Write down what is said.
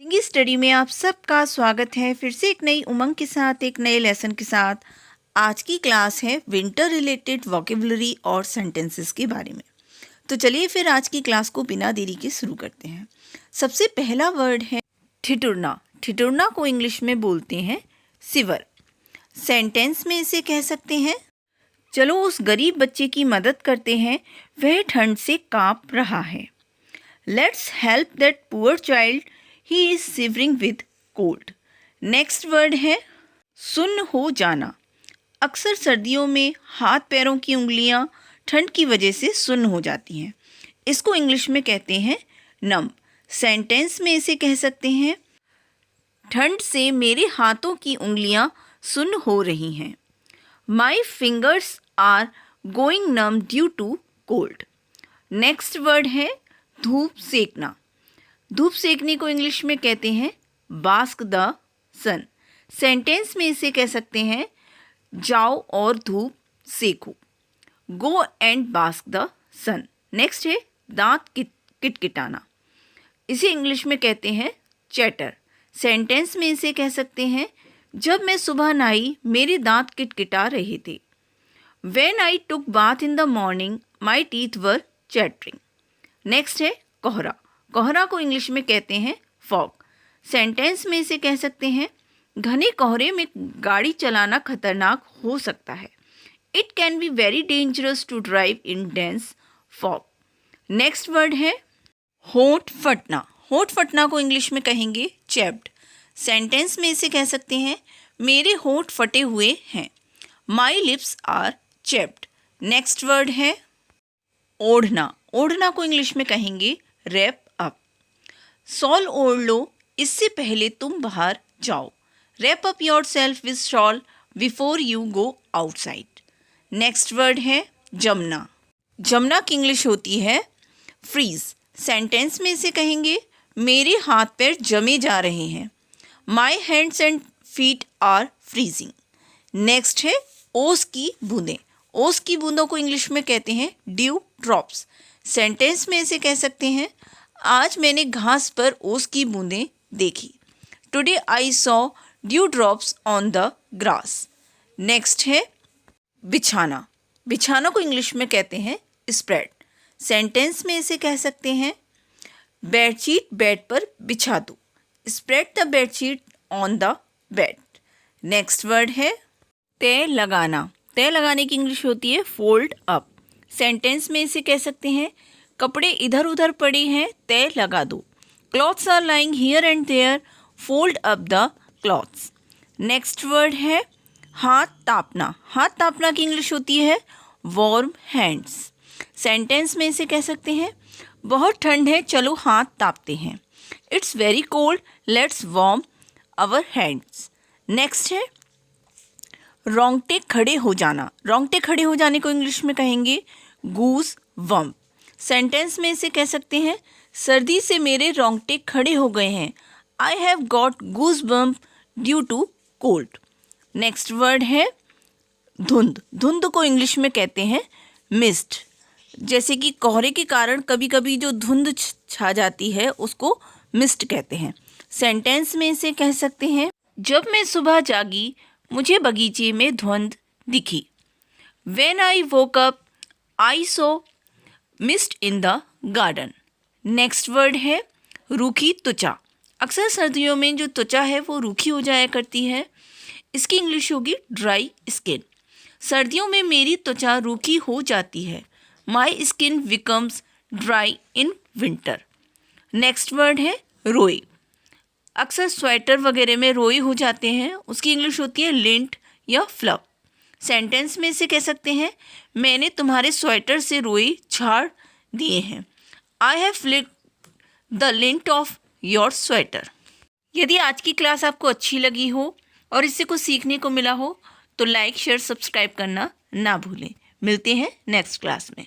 जिंदगी स्टडी में आप सबका स्वागत है। फिर से एक नई उमंग के साथ, एक नए लेसन के साथ। आज की क्लास है विंटर रिलेटेड वोकेबुलरी और सेंटेंसेस के बारे में। तो चलिए फिर आज की क्लास को बिना देरी के शुरू करते हैं। सबसे पहला वर्ड है ठिठुरना। ठिठुरना को इंग्लिश में बोलते हैं सिवर। सेंटेंस में इसे कह सकते हैं, चलो उस गरीब बच्चे की मदद करते हैं, वह ठंड से काँप रहा है। Let's help that poor child, he is shivering with cold. Next word है सुन्न हो जाना। अक्सर सर्दियों में हाथ पैरों की उंगलियां ठंड की वजह से सुन्न हो जाती हैं। इसको इंग्लिश में कहते हैं नम। सेंटेंस में इसे कह सकते हैं, ठंड से मेरे हाथों की उंगलियां सुन्न हो रही हैं। My fingers are going numb due to cold. Next word है धूप सेकना। धूप सेकने को इंग्लिश में कहते हैं बास्क द सन। सेंटेंस में इसे कह सकते हैं, जाओ और धूप सेको। Go and bask the sun. Next है दांत किटकिटाना। इसे इंग्लिश में कहते हैं चैटर। सेंटेंस में इसे कह सकते हैं, जब मैं सुबह नहाई मेरे दांत किटकिटा रहे थे। When I took bath in the morning, my teeth were chattering. Next है कोहरा। कोहरा को इंग्लिश में कहते हैं फॉग। सेंटेंस में इसे कह सकते हैं, घने कोहरे में गाड़ी चलाना खतरनाक हो सकता है। It can be very dangerous to drive in dense fog. Next word है होंठ फटना। होंठ फटना को इंग्लिश में कहेंगे चैप्ड। सेंटेंस में इसे कह सकते हैं, मेरे होंठ फटे हुए हैं। My lips are chapped. Next word है ओढ़ना। ओढ़ना को इंग्लिश में कहेंगे रैप अप। शॉल ओढ़ लो इससे पहले तुम बाहर जाओ। Wrap up your self with shawl before you go outside. Next word है जमना। जमना की इंग्लिश होती है फ्रीज। सेंटेंस में इसे कहेंगे, मेरे हाथ पैर जमे जा रहे हैं। My hands and feet are freezing. Next है ओस की बूंदें। ओस की बूंदों को इंग्लिश में कहते हैं ड्यू ड्रॉप्स। सेंटेंस में इसे कह सकते हैं, आज मैंने घास पर ओस की बूंदें देखी। Today I saw due drops on the grass. Next है बिछाना। बिछाना को इंग्लिश में कहते हैं स्प्रेड। सेंटेंस में इसे कह सकते हैं, बेडशीट बेड पर बिछा दो। Spread the bedsheet on the bed. Next word है तय लगाना। तय लगाने की इंग्लिश होती है फोल्ड अप। सेंटेंस में इसे कह सकते हैं, कपड़े इधर उधर पड़े हैं, तय लगा दो। Clothes are lying here and there, fold up the clothes. Next word है हाथ तापना। हाथ तापना की इंग्लिश होती है वार्म हैंड्स। सेंटेंस में इसे कह सकते हैं, बहुत ठंड है, चलो हाथ तापते हैं। It's very cold, let's warm our hands. Next है रोंगटे खड़े हो जाना। रोंगटे खड़े हो जाने को इंग्लिश में कहेंगे गूज बम्प। सेंटेंस में इसे कह सकते हैं, सर्दी से मेरे रोंगटे खड़े हो गए हैं। I have got goose bump due to cold. Next word है धुंध। धुंध को इंग्लिश में कहते हैं मिस्ट। जैसे कि कोहरे के कारण कभी कभी जो धुंध छा जाती है उसको मिस्ट कहते हैं। सेंटेंस में इसे कह सकते हैं, जब मैं सुबह जागी मुझे बगीचे में धुंध दिखी। When I woke up, I saw mist in the garden. Next word है रूखी त्वचा। अक्सर सर्दियों में जो त्वचा है वो रूखी हो जाया करती है। इसकी इंग्लिश होगी ड्राई स्किन। सर्दियों में मेरी त्वचा रूखी हो जाती है। My skin becomes dry in winter. Next word है रोई। अक्सर स्वेटर वगैरह में रोई हो जाते हैं, उसकी इंग्लिश होती है लिंट या फ्लप। सेंटेंस में इसे कह सकते हैं, मैंने तुम्हारे स्वेटर से रोई झाड़ दिए हैं। I have flicked the lint of your sweater. यदि आज की क्लास आपको अच्छी लगी हो और इससे कुछ सीखने को मिला हो तो लाइक शेयर सब्सक्राइब करना ना भूलें। मिलते हैं नेक्स्ट क्लास में।